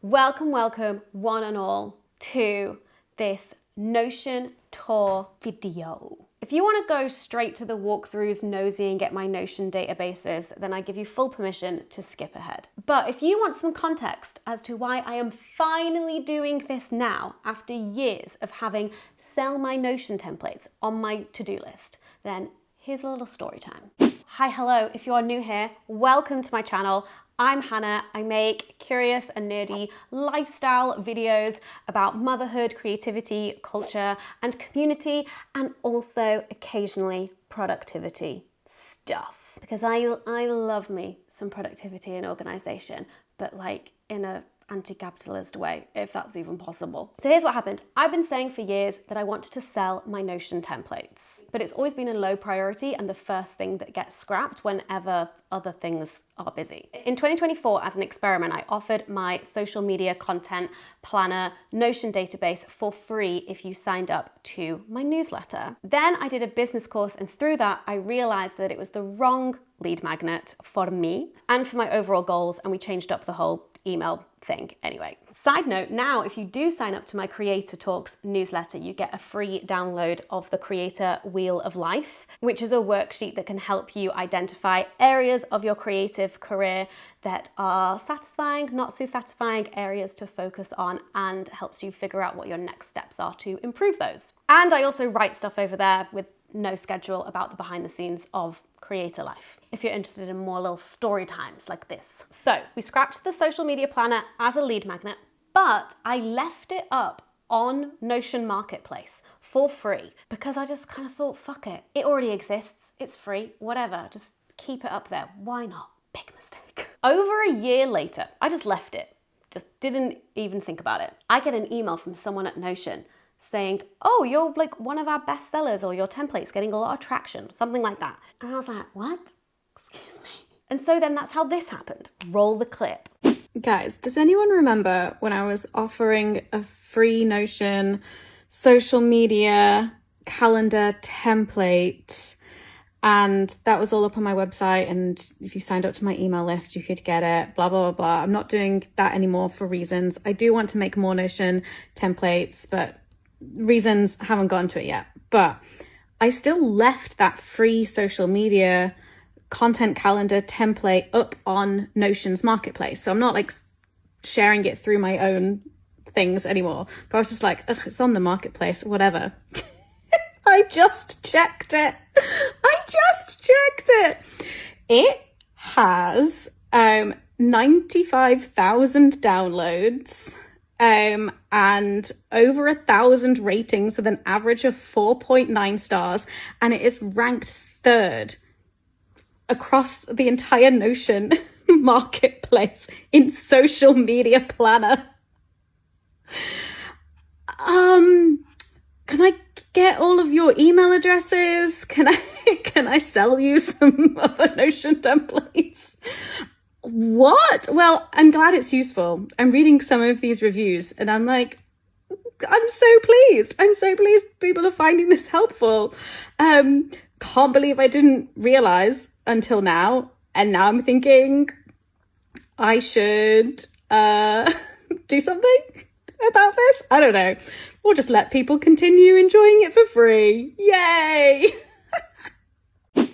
Welcome, welcome, one and all, to this Notion tour video. If you want to go straight to the walkthroughs, nosy, and get my Notion databases, then I give you full permission to skip ahead. But if you want some context as to why I am finally doing this now, after years of having sell my Notion templates on my to-do list, then here's a little story time. Hi, hello, if you are new here, welcome to my channel. I'm Hannah. I make curious and nerdy lifestyle videos about motherhood, creativity, culture, and community, and also occasionally productivity stuff. Because I love me some productivity and organization, but like in a anti-capitalist way, if that's even possible. So here's what happened. I've been saying for years that I wanted to sell my Notion templates, but it's always been a low priority and the first thing that gets scrapped whenever other things are busy. In 2024, as an experiment, I offered my social media content planner Notion database for free if you signed up to my newsletter. Then I did a business course, and through that, I realized that it was the wrong lead magnet for me and for my overall goals, and we changed up the whole email thing anyway. Side note, now if you do sign up to my Creator Talks newsletter, you get a free download of the Creator Wheel of Life, which is a worksheet that can help you identify areas of your creative career that are satisfying, not so satisfying, areas to focus on, and helps you figure out what your next steps are to improve those. And I also write stuff over there with no schedule about the behind the scenes of creator life, if you're interested in more little story times like this. So we scrapped the social media planner as a lead magnet, but I left it up on Notion Marketplace for free because I just kind of thought, fuck it. It already exists. It's free, whatever. Just keep it up there. Why not? Big mistake. Over a year later, I just left it. Just didn't even think about it. I get an email from someone at Notion saying, oh, you're like one of our best sellers, or your template's getting a lot of traction, something like that. And I was like, what? Excuse me. And so then that's how this happened. Roll the clip. Guys, does anyone remember when I was offering a free Notion social media calendar template, and that was all up on my website, and if you signed up to my email list, you could get it, blah, blah, blah, blah. I'm not doing that anymore for reasons. I do want to make more Notion templates, but reasons haven't gotten to it yet. But I still left that free social media content calendar template up on Notion's marketplace. So I'm not like sharing it through my own things anymore. But I was just like, ugh, it's on the marketplace, whatever. I just checked it. It has 95,000 downloads. And over 1,000 ratings with an average of 4.9 stars, and it is ranked 3rd across the entire Notion marketplace in social media planner. Can I get all of your email addresses? Can I sell you some other Notion templates? What? Well, I'm glad it's useful. I'm reading some of these reviews and I'm like, I'm so pleased. People are finding this helpful. Can't believe I didn't realize until now. And now I'm thinking I should do something about this. I don't know. Or just let people continue enjoying it for free. Yay!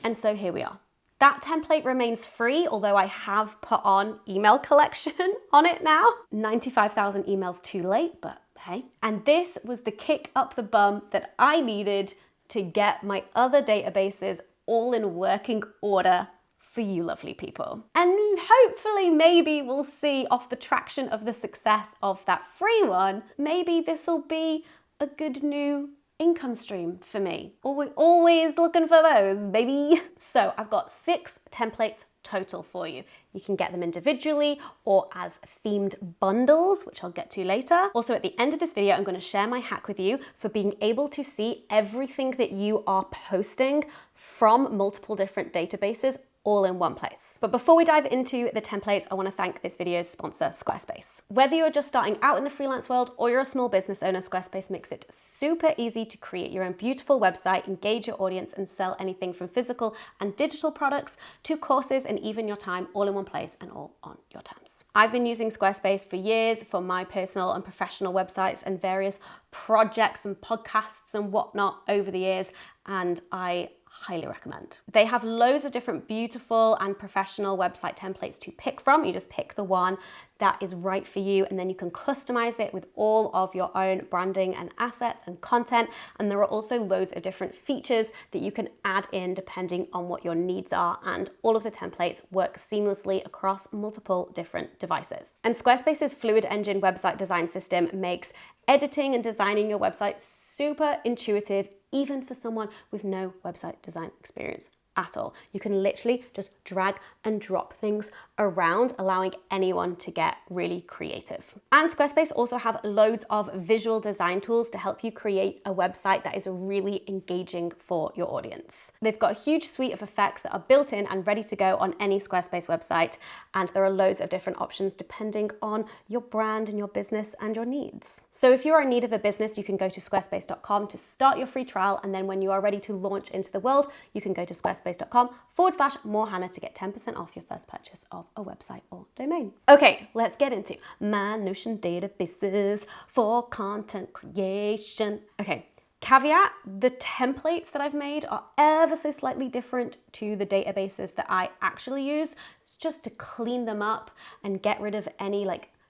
And so here we are. That template remains free, although I have put on email collection on it now. 95,000 emails too late, but hey. And this was the kick up the bum that I needed to get my other databases all in working order for you lovely people. And hopefully maybe we'll see off the traction of the success of that free one, maybe this will be a good new income stream for me. Always looking for those, baby. So I've got 6 templates total for you. You can get them individually or as themed bundles, which I'll get to later. Also, at the end of this video, I'm going to share my hack with you for being able to see everything that you are posting from multiple different databases all in one place. But before we dive into the templates, I want to thank this video's sponsor, Squarespace. Whether you're just starting out in the freelance world or you're a small business owner, Squarespace makes it super easy to create your own beautiful website, engage your audience, and sell anything from physical and digital products to courses and even your time, all in one place and all on your terms. I've been using Squarespace for years for my personal and professional websites and various projects and podcasts and whatnot over the years, and I highly recommend. They have loads of different beautiful and professional website templates to pick from. You just pick the one that is right for you, and then you can customize it with all of your own branding and assets and content. And there are also loads of different features that you can add in depending on what your needs are. And all of the templates work seamlessly across multiple different devices. And Squarespace's Fluid Engine website design system makes editing and designing your website super intuitive, even for someone with no website design experience at all. You can literally just drag and drop things around, allowing anyone to get really creative. And Squarespace also have loads of visual design tools to help you create a website that is really engaging for your audience. They've got a huge suite of effects that are built in and ready to go on any Squarespace website, and there are loads of different options depending on your brand and your business and your needs. So if you're in need of a business, you can go to squarespace.com to start your free trial, and then when you are ready to launch into the world, you can go to squarespace.com/morehannah to get 10% off your first purchase of a website or domain. Okay, let's get into my Notion databases for content creation. Okay, caveat, the templates that I've made are ever so slightly different to the databases that I actually use. It's just to clean them up and get rid of any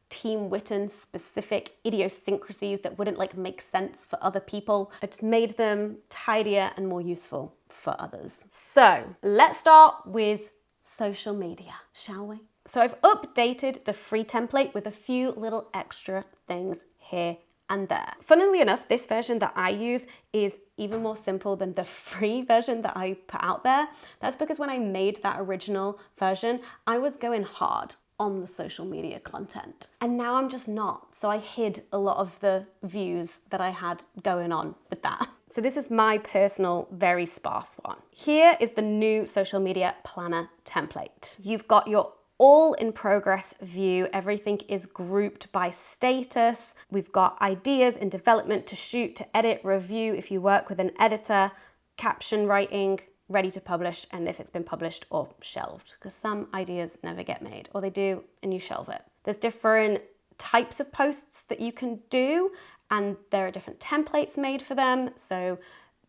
Team Witton specific idiosyncrasies that wouldn't make sense for other people. It's made them tidier and more useful for others. So let's start with social media, shall we? So I've updated the free template with a few little extra things here and there. Funnily enough, this version that I use is even more simple than the free version that I put out there. That's because when I made that original version, I was going hard on the social media content. And now I'm just not. So I hid a lot of the views that I had going on with that. So this is my personal, very sparse one. Here is the new social media planner template. You've got your all in progress view. Everything is grouped by status. We've got ideas in development, to shoot, to edit, review if you work with an editor, caption writing, ready to publish, and if it's been published or shelved, because some ideas never get made, or they do and you shelve it. There's different types of posts that you can do, and there are different templates made for them. So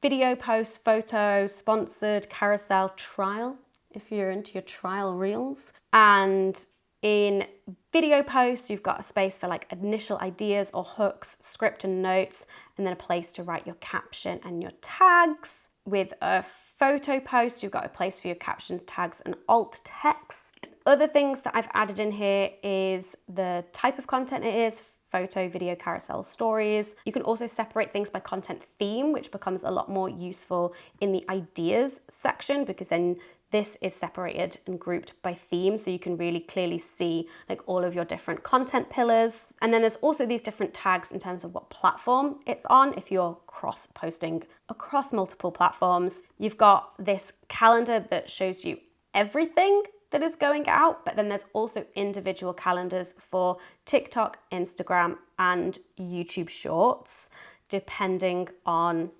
video posts, photo, sponsored, carousel, trial, if you're into your trial reels. And in video posts, you've got a space for initial ideas or hooks, script and notes, and then a place to write your caption and your tags. With a photo post, you've got a place for your captions, tags, and alt text. Other things that I've added in here is the type of content it is: photo, video, carousel, stories. You can also separate things by content theme, which becomes a lot more useful in the ideas section, because then this is separated and grouped by theme, so you can really clearly see all of your different content pillars. And then there's also these different tags in terms of what platform it's on, if you're cross-posting across multiple platforms. You've got this calendar that shows you everything that is going out, but then there's also individual calendars for TikTok, Instagram, and YouTube Shorts, depending on,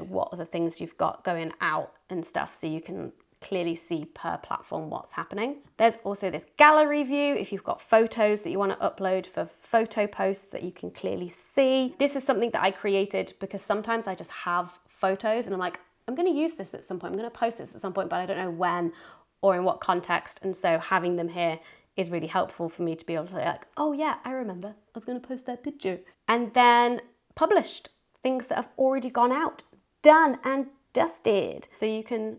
what other things you've got going out and stuff, so you can clearly see per platform what's happening. There's also this gallery view if you've got photos that you want to upload for photo posts that you can clearly see. This is something that I created because sometimes I just have photos and I'm like, I'm going to use this at some point, I'm going to post this at some point, but I don't know when or in what context. And so having them here is really helpful for me to be able to say oh yeah, I remember, I was going to post that picture. And then published, things that have already gone out, done and dusted. So you can,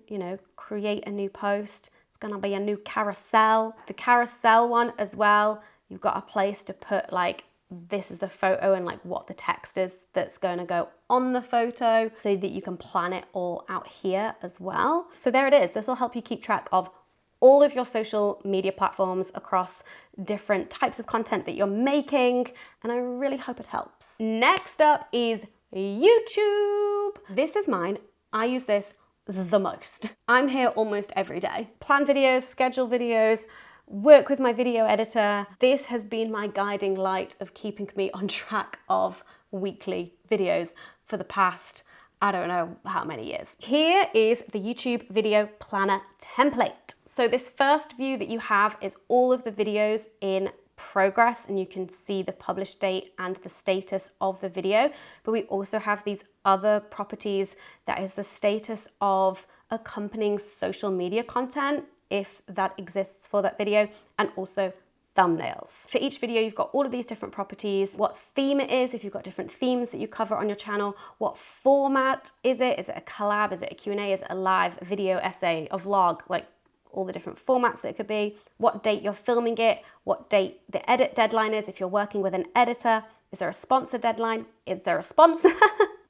create a new post. It's going to be a new carousel. The carousel one as well, you've got a place to put this is the photo and what the text is that's going to go on the photo, so that you can plan it all out here as well. So there it is. This will help you keep track of all of your social media platforms across different types of content that you're making, and I really hope it helps. Next up is YouTube. This is mine. I use this the most. I'm here almost every day. Plan videos, schedule videos, work with my video editor. This has been my guiding light of keeping me on track of weekly videos for the past, I don't know how many years. Here is the YouTube video planner template. So this first view that you have is all of the videos in progress, and you can see the publish date and the status of the video. But we also have these other properties that is the status of accompanying social media content, if that exists for that video, and also thumbnails. For each video, you've got all of these different properties, what theme it is, if you've got different themes that you cover on your channel, what format is it a collab, is it a Q&A, is it a live video essay, a vlog, like all the different formats that it could be, what date you're filming it, what date the edit deadline is, if you're working with an editor, is there a sponsor deadline, is there a sponsor?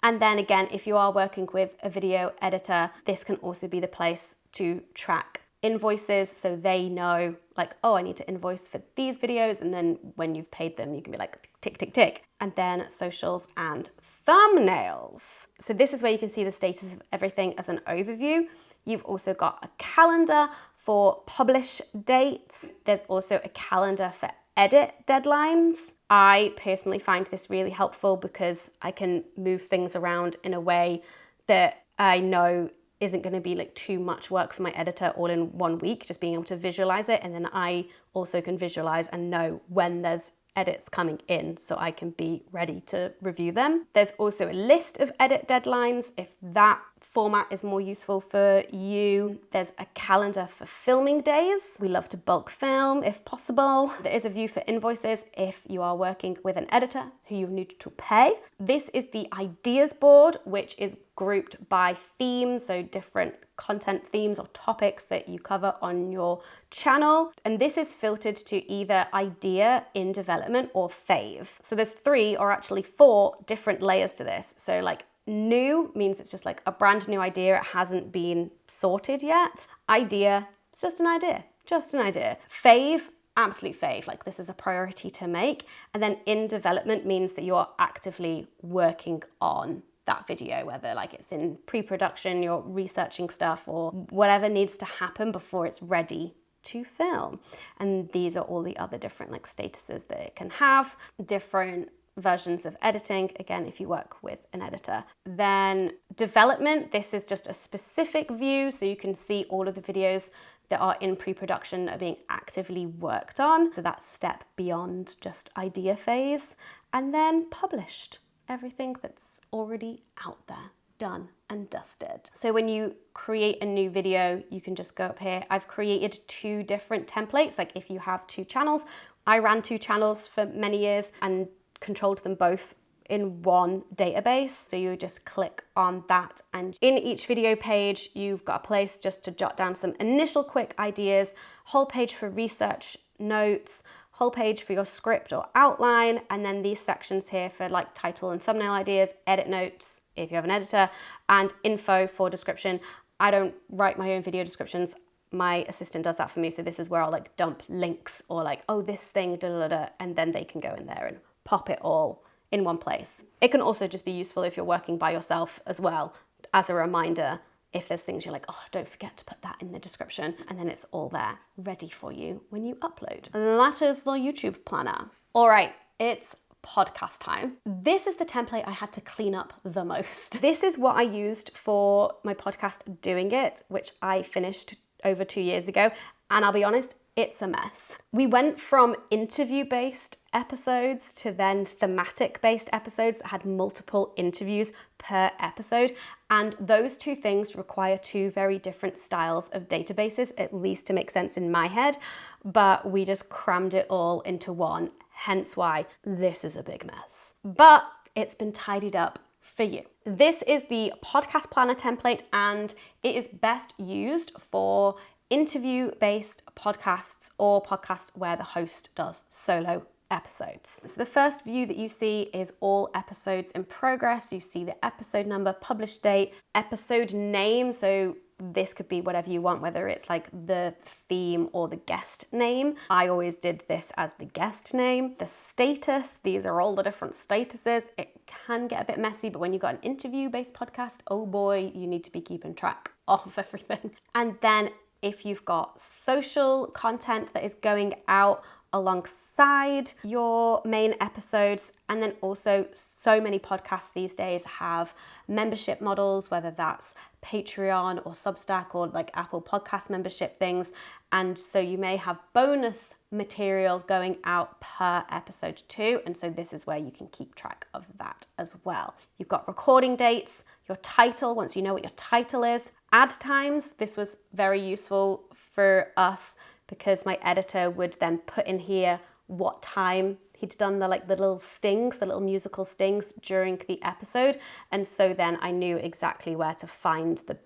And then again, if you are working with a video editor, this can also be the place to track invoices, so they know like, oh, I need to invoice for these videos, and then when you've paid them, you can be like tick, tick, tick. And then socials and thumbnails. So this is where you can see the status of everything as an overview. You've also got a calendar for publish dates. There's also a calendar for edit deadlines. I personally find this really helpful because I can move things around in a way that I know isn't going to be like too much work for my editor all in 1 week, just being able to visualize it. And then I also can visualize and know when there's edits coming in so I can be ready to review them. There's also a list of edit deadlines if that format is more useful for you. There's a calendar for filming days. We love to bulk film if possible. There is a view for invoices if you are working with an editor who you need to pay. This is the ideas board, which is grouped by themes, so different content themes or topics that you cover on your channel. And this is filtered to either idea, in development, or fave. So there's 3 or actually 4 different layers to this. So like new means it's just like a brand new idea. It hasn't been sorted yet. Idea, it's just an idea, just an idea. Fave, absolute fave, like this is a priority to make. And then in development means that you are actively working on that video, whether like it's in pre-production, you're researching stuff, or whatever needs to happen before it's ready to film. And these are all the other different like statuses that it can have, different versions of editing, again, if you work with an editor. Then development, this is just a specific view, so you can see all of the videos that are in pre-production that are being actively worked on. So that's step beyond just idea phase. And then published, everything that's already out there, done and dusted. So when you create a new video, you can just go up here. I've created 2 different templates. Like if you have 2 channels, I ran 2 channels for many years and controlled them both in one database. So you just click on that, and in each video page, you've got a place just to jot down some initial quick ideas, whole page for research notes, whole page for your script or outline, and then these sections here for like title and thumbnail ideas, edit notes if you have an editor, and info for description. I don't write my own video descriptions. My assistant does that for me. So this is where I'll like dump links or like, oh, this thing, da, da, da, and then they can go in there and pop it all in one place. It can also just be useful if you're working by yourself as well, as a reminder if there's things you're like, oh, don't forget to put that in the description, and then it's all there ready for you when you upload. And that is the YouTube planner. All right, it's podcast time. This is the template I had to clean up the most. This is what I used for my podcast Doing It, which I finished over 2 years ago. And I'll be honest, it's a mess. We went from interview-based episodes to then thematic-based episodes that had multiple interviews per episode. And those 2 things require 2 very different styles of databases, at least to make sense in my head. But we just crammed it all into one, hence why this is a big mess. But it's been tidied up for you. This is the podcast planner template, and it is best used for interview-based podcasts or podcasts where the host does solo episodes. So the first view that you see is all episodes in progress. You see the episode number, published date, episode name. So this could be whatever you want, whether it's like the theme or the guest name. I always did this as the guest name. The status, these are all the different statuses. It can get a bit messy, but when you've got an interview-based podcast, oh boy, you need to be keeping track of everything. And then if you've got social content that is going out alongside your main episodes, and then also so many podcasts these days have membership models, whether that's Patreon or Substack or like Apple Podcast membership things, and so you may have bonus material going out per episode too, and so this is where you can keep track of that as well. You've got recording dates, your title, once you know what your title is, ad times. This was very useful for us because my editor would then put in here what time he'd done the little stings, the little musical stings during the episode. And so then I knew exactly where to find the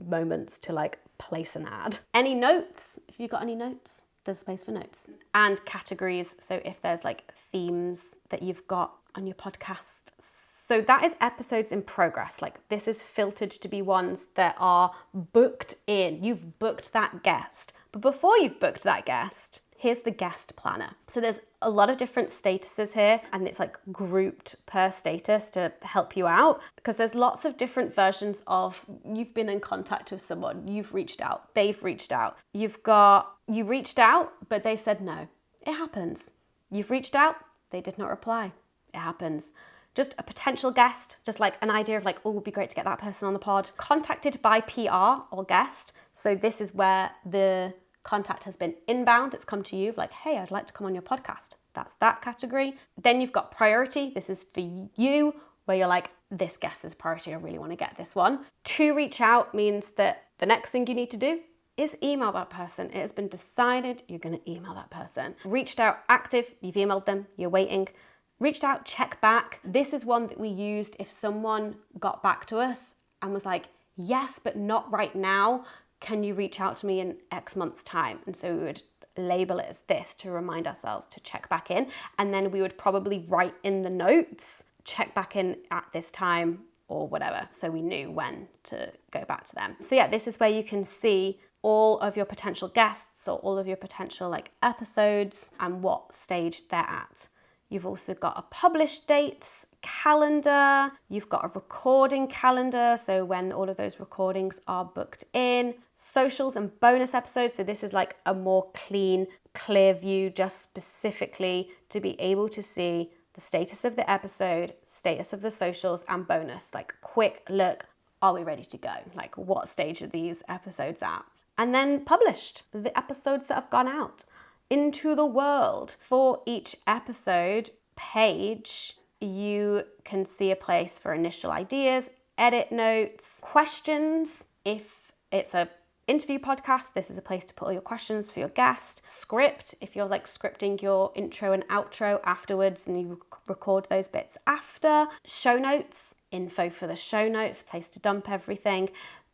moments to like place an ad. Any notes? If you've got any notes, there's space for notes. And categories, so if there's like themes that you've got on your podcast. So that is episodes in progress. Like this is filtered to be ones that are booked in. You've booked that guest. But before you've booked that guest, here's the guest planner. So there's a lot of different statuses here, and it's like grouped per status to help you out, because there's lots of different versions of you've been in contact with someone, you've reached out, they've reached out. You've got, you reached out, but they said no. It happens. You've reached out, they did not reply. It happens. Just a potential guest, just like an idea of like, oh, it would be great to get that person on the pod. Contacted by PR or guest. So this is where the contact has been inbound. It's come to you like, hey, I'd like to come on your podcast. That's that category. Then you've got priority. This is for you, where you're like, this guest is priority. I really want to get this one. To reach out means that the next thing you need to do is email that person. It has been decided you're going to email that person. Reached out, active, you've emailed them, you're waiting. Reached out, check back. This is one that we used if someone got back to us and was like, yes, but not right now. Can you reach out to me in X months' time? And so we would label it as this to remind ourselves to check back in. And then we would probably write in the notes, check back in at this time or whatever. So we knew when to go back to them. So yeah, this is where you can see all of your potential guests or all of your potential like episodes and what stage they're at. You've also got a published dates calendar. You've got a recording calendar, so when all of those recordings are booked in. Socials and bonus episodes. So this is like a more clean, clear view, just specifically to be able to see the status of the episode, status of the socials, and bonus. Like quick look, are we ready to go? Like what stage are these episodes at? And then published, the episodes that have gone out into the world. For each episode page, you can see a place for initial ideas, edit notes, questions. If it's a interview podcast, this is a place to put all your questions for your guest. Script, if you're like scripting your intro and outro afterwards and you record those bits after. Show notes, info for the show notes, place to dump everything.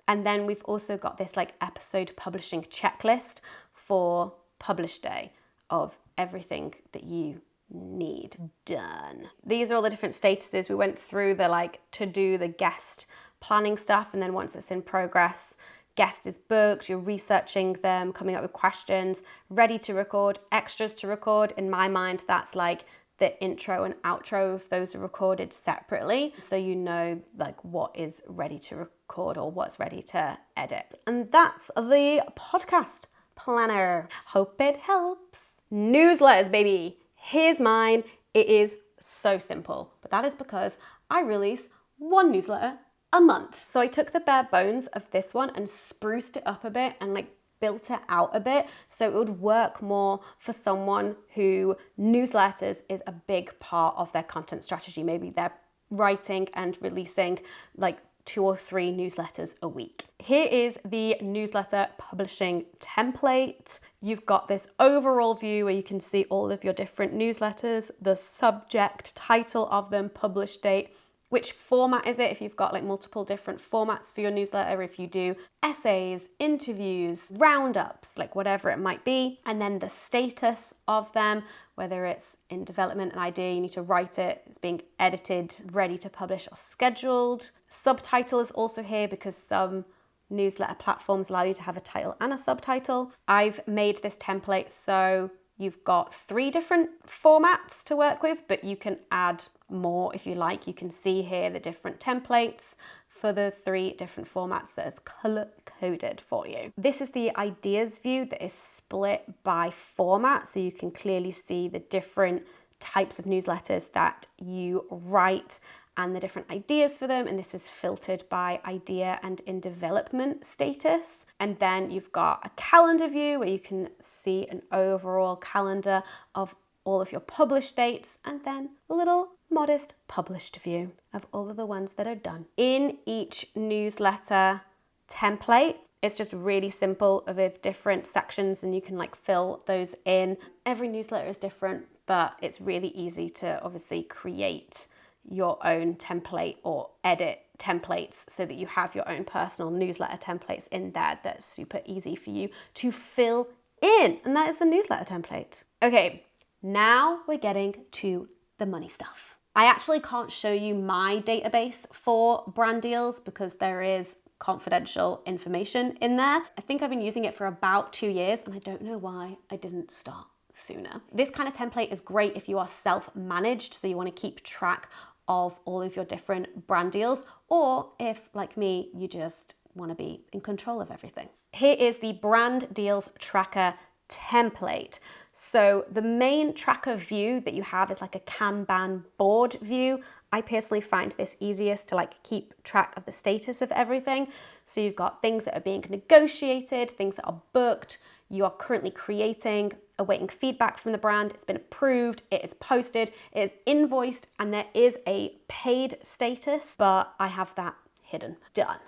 And then we've also got this like episode publishing checklist for publish day of everything that you need done. These are all the different statuses. We went through the like to do the guest planning stuff, and then once it's in progress, guest is booked, you're researching them, coming up with questions, ready to record, extras to record. In my mind, that's like the intro and outro, if those are recorded separately, so you know like what is ready to record or what's ready to edit. And that's the podcast planner. Hope it helps. Newsletters, baby. Here's mine. It is so simple, but that is because I release one newsletter a month. So I took the bare bones of this one and spruced it up a bit and like built it out a bit so it would work more for someone who newsletters is a big part of their content strategy. Maybe they're writing and releasing like 2 or 3 newsletters a week. Here is the newsletter publishing template. You've got this overall view where you can see all of your different newsletters, the subject, title of them, publish date, which format is it if you've got like multiple different formats for your newsletter, if you do essays, interviews, roundups, like whatever it might be, and then the status of them, whether it's in development, an idea, you need to write it, it's being edited, ready to publish or scheduled. Subtitle is also here because some newsletter platforms allow you to have a title and a subtitle. I've made this template so you've got 3 different formats to work with, but you can add more if you like. You can see here the different templates for the 3 different formats that is color coded for you. This is the ideas view that is split by format, so you can clearly see the different types of newsletters that you write and the different ideas for them, and this is filtered by idea and in development status. And then you've got a calendar view where you can see an overall calendar of all of your published dates, and then a little modest published view of all of the ones that are done. In each newsletter template, it's just really simple with different sections, and you can like fill those in. Every newsletter is different, but it's really easy to obviously create your own template or edit templates so that you have your own personal newsletter templates in there that's super easy for you to fill in. And that is the newsletter template. Okay, now we're getting to the money stuff. I actually can't show you my database for brand deals because there is confidential information in there. I think I've been using it for about 2 years and I don't know why I didn't start sooner. This kind of template is great if you are self-managed, so you want to keep track of all of your different brand deals, or if, like me, you just want to be in control of everything. Here is the brand deals tracker template. So the main tracker view that you have is like a Kanban board view. I personally find this easiest to like keep track of the status of everything. So you've got things that are being negotiated, things that are booked, you are currently creating, awaiting feedback from the brand, it's been approved, it is posted, it is invoiced, and there is a paid status, but I have that hidden. Done.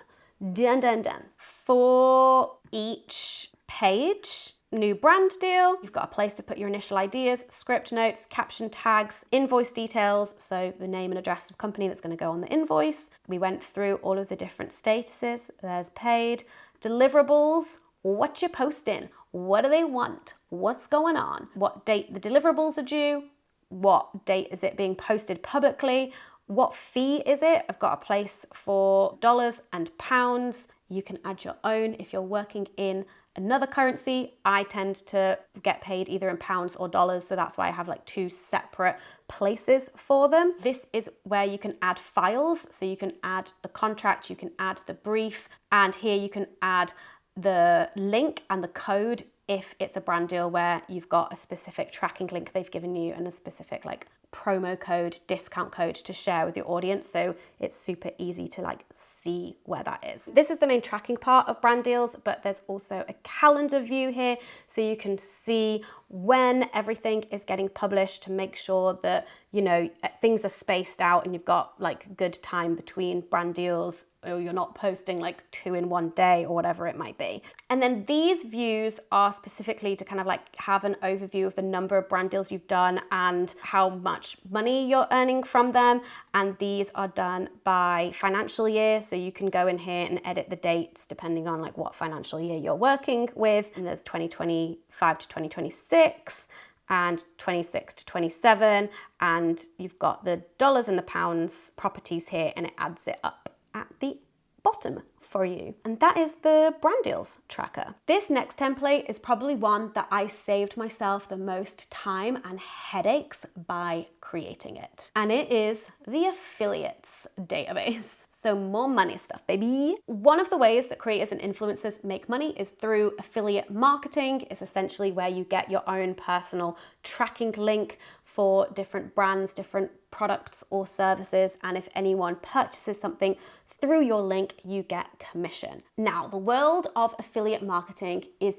Done, done, done. For each page, new brand deal, you've got a place to put your initial ideas, script notes, caption tags, invoice details, so the name and address of company that's going to go on the invoice. We went through all of the different statuses. There's paid, deliverables, what you posting, what do they want, what's going on, what date the deliverables are due, what date is it being posted publicly, what fee is it? I've got a place for dollars and pounds. You can add your own if you're working in another currency. I tend to get paid either in pounds or dollars, so that's why I have like 2 separate places for them. This is where you can add files, so you can add the contract, you can add the brief, and here you can add the link and the code if it's a brand deal where you've got a specific tracking link they've given you and a specific like promo code, discount code to share with your audience. So it's super easy to like see where that is. This is the main tracking part of brand deals, but there's also a calendar view here. So you can see when everything is getting published to make sure that, you know, things are spaced out and you've got like good time between brand deals, or you're not posting like 2 in one day or whatever it might be. And then these views are specifically to kind of like have an overview of the number of brand deals you've done and how much money you're earning from them. And these are done by financial year. So you can go in here and edit the dates depending on like what financial year you're working with. And there's 2025 to 2026 and 26 to 27. And you've got the dollars and the pounds properties here, and it adds it up at the bottom for you. And that is the brand deals tracker. This next template is probably one that I saved myself the most time and headaches by creating it. And it is the affiliates database. So more money stuff, baby. One of the ways that creators and influencers make money is through affiliate marketing. It's essentially where you get your own personal tracking link for different brands, different products or services. And if anyone purchases something through your link, you get commission. Now, the world of affiliate marketing is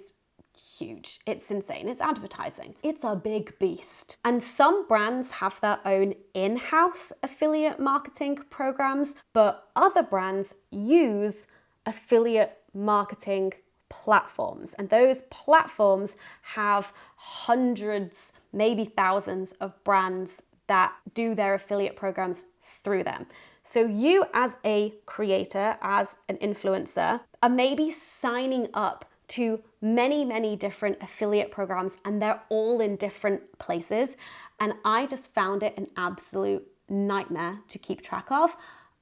huge. It's insane. It's advertising. It's a big beast. And some brands have their own in-house affiliate marketing programs, but other brands use affiliate marketing platforms. And those platforms have hundreds, maybe thousands of brands that do their affiliate programs through them. So you as a creator, as an influencer, are maybe signing up to many, many different affiliate programs, and they're all in different places. And I just found it an absolute nightmare to keep track of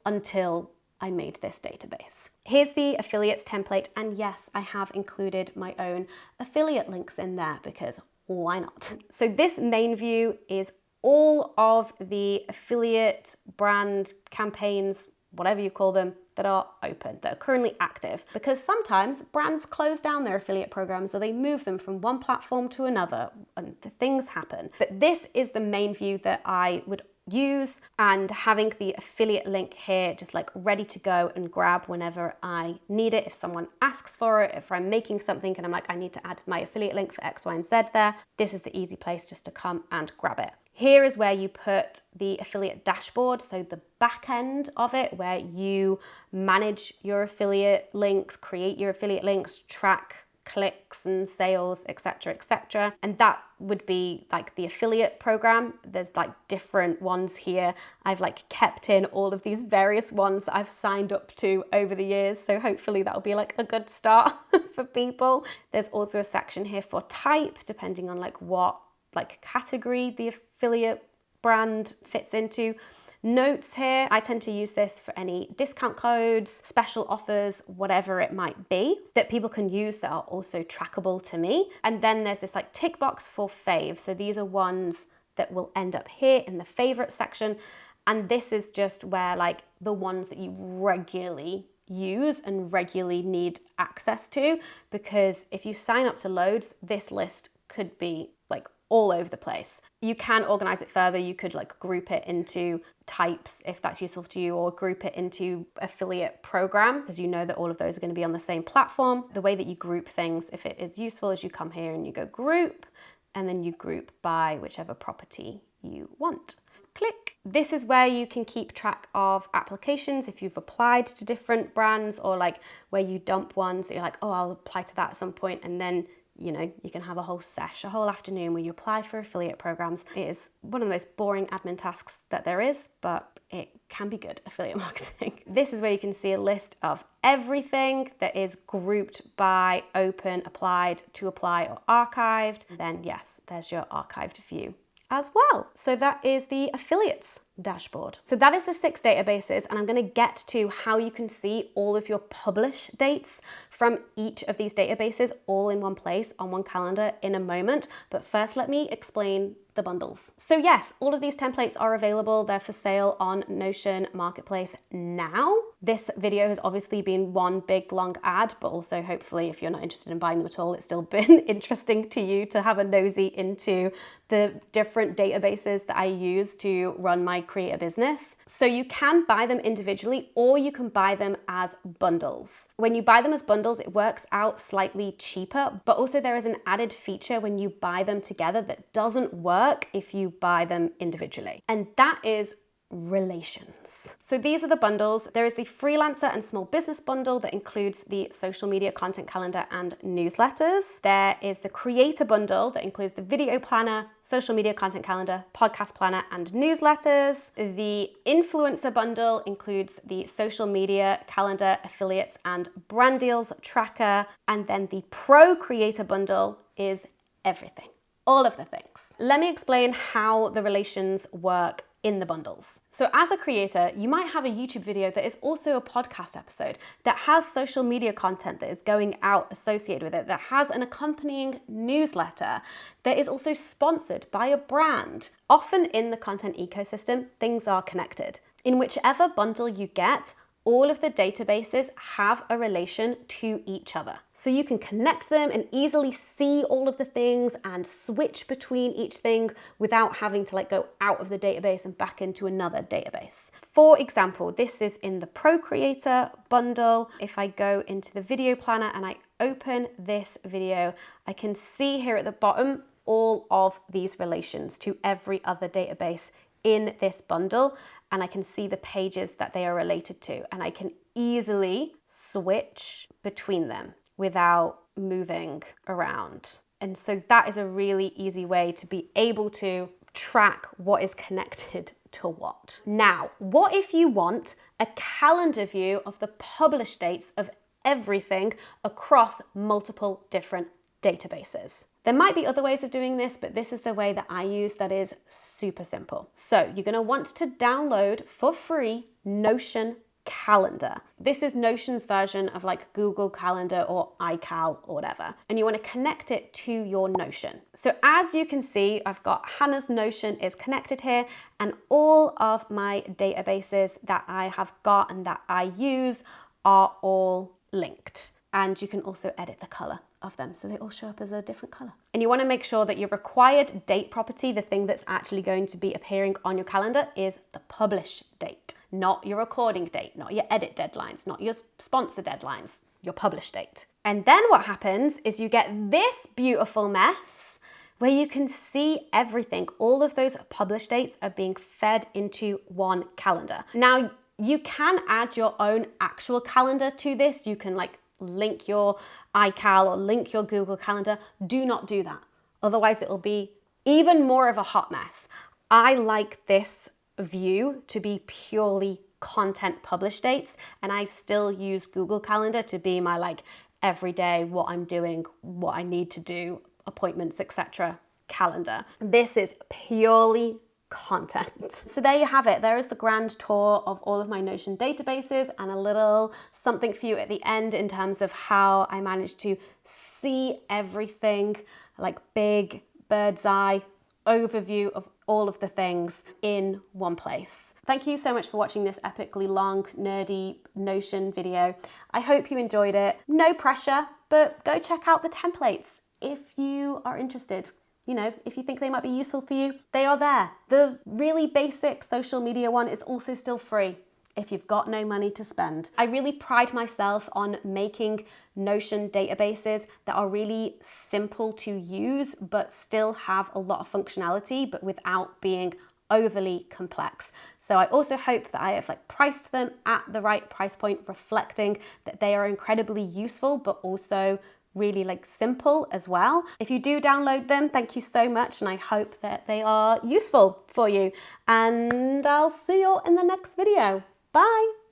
until I made this database. Here's the affiliates template, and yes, I have included my own affiliate links in there because why not? So this main view is all of the affiliate brand campaigns, whatever you call them, that are open, that are currently active. Because sometimes brands close down their affiliate programs or they move them from one platform to another and things happen. But this is the main view that I would use, and having the affiliate link here just like ready to go and grab whenever I need it. If someone asks for it, if I'm making something and I'm like, I need to add my affiliate link for X, Y, and Z there, this is the easy place just to come and grab it. Here is where you put the affiliate dashboard, so the back end of it, where you manage your affiliate links, create your affiliate links, track clicks and sales, etc., etc. And that would be like the affiliate program. There's like different ones here. I've like kept in all of these various ones that I've signed up to over the years, so hopefully that'll be like a good start for people. There's also a section here for type, depending on like what like category the affiliate brand fits into. Notes here, I tend to use this for any discount codes, special offers, whatever it might be that people can use that are also trackable to me. And then there's this like tick box for fave. So these are ones that will end up here in the favorite section. And this is just where like the ones that you regularly use and regularly need access to, because if you sign up to loads, this list could be like all over the place. You can organize it further. You could like group it into types if that's useful to you, or group it into affiliate program, because you know that all of those are going to be on the same platform. The way that you group things, if it is useful, is you come here and you go group, and then you group by whichever property you want. Click. This is where you can keep track of applications if you've applied to different brands, or like where you dump ones that you're like, oh, I'll apply to that at some point, and then you know, you can have a whole sesh, a whole afternoon where you apply for affiliate programs. It is one of the most boring admin tasks that there is, but it can be good affiliate marketing. This is where you can see a list of everything that is grouped by open, applied, to apply, or archived. Then yes, there's your archived view as well. So that is the affiliates dashboard. So that is the 6 databases, and I'm going to get to how you can see all of your publish dates from each of these databases all in one place on one calendar in a moment. But first, let me explain the bundles. So yes, all of these templates are available. They're for sale on Notion Marketplace now. This video has obviously been one big long ad, but also hopefully if you're not interested in buying them at all, it's still been interesting to you to have a nosy into the different databases that I use to run my creator business. So you can buy them individually, or you can buy them as bundles. When you buy them as bundles, it works out slightly cheaper, but also there is an added feature when you buy them together that doesn't work if you buy them individually. And that is relations. So these are the bundles. There is the freelancer and small business bundle that includes the social media content calendar and newsletters. There is the creator bundle that includes the video planner, social media content calendar, podcast planner, and newsletters. The influencer bundle includes the social media calendar, affiliates, and brand deals tracker. And then the pro creator bundle is everything, all of the things. Let me explain how the relations work in the bundles. So as a creator, you might have a YouTube video that is also a podcast episode that has social media content that is going out associated with it, that has an accompanying newsletter that is also sponsored by a brand. Often in the content ecosystem, things are connected. In whichever bundle you get, all of the databases have a relation to each other. So you can connect them and easily see all of the things and switch between each thing without having to like go out of the database and back into another database. For example, this is in the Pro Creator bundle. If I go into the video planner and I open this video, I can see here at the bottom all of these relations to every other database in this bundle, and I can see the pages that they are related to, and I can easily switch between them without moving around. And so that is a really easy way to be able to track what is connected to what. Now, what if you want a calendar view of the publish dates of everything across multiple different databases? There might be other ways of doing this, but this is the way that I use that is super simple. So you're going to want to download for free Notion calendar. This is Notion's version of like Google Calendar or iCal or whatever. And you want to connect it to your Notion. So as you can see, I've got Hannah's Notion is connected here, and all of my databases that I have got and that I use are all linked. And you can also edit the color of them so they all show up as a different color. And you want to make sure that your required date property, the thing that's actually going to be appearing on your calendar, is the publish date, not your recording date, not your edit deadlines, not your sponsor deadlines, your publish date. And then what happens is you get this beautiful mess where you can see everything. All of those publish dates are being fed into one calendar. Now, you can add your own actual calendar to this. You can like link your iCal or link your Google Calendar. Do not do that. Otherwise, it will be even more of a hot mess. I like this view to be purely content publish dates, and I still use Google Calendar to be my like everyday, what I'm doing, what I need to do, appointments, etc. calendar. This is purely content. So there you have it. There is the grand tour of all of my Notion databases and a little something for you at the end in terms of how I managed to see everything, like big bird's eye overview of all of the things in one place. Thank you so much for watching this epically long, nerdy Notion video. I hope you enjoyed it. No pressure, but go check out the templates if you are interested. You know, if you think they might be useful for you, they are there. The really basic social media one is also still free if you've got no money to spend. I really pride myself on making Notion databases that are really simple to use, but still have a lot of functionality, but without being overly complex. So I also hope that I have like priced them at the right price point, reflecting that they are incredibly useful, but also really like simple as well. If you do download them, thank you so much, and I hope that they are useful for you. And I'll see you all in the next video. Bye.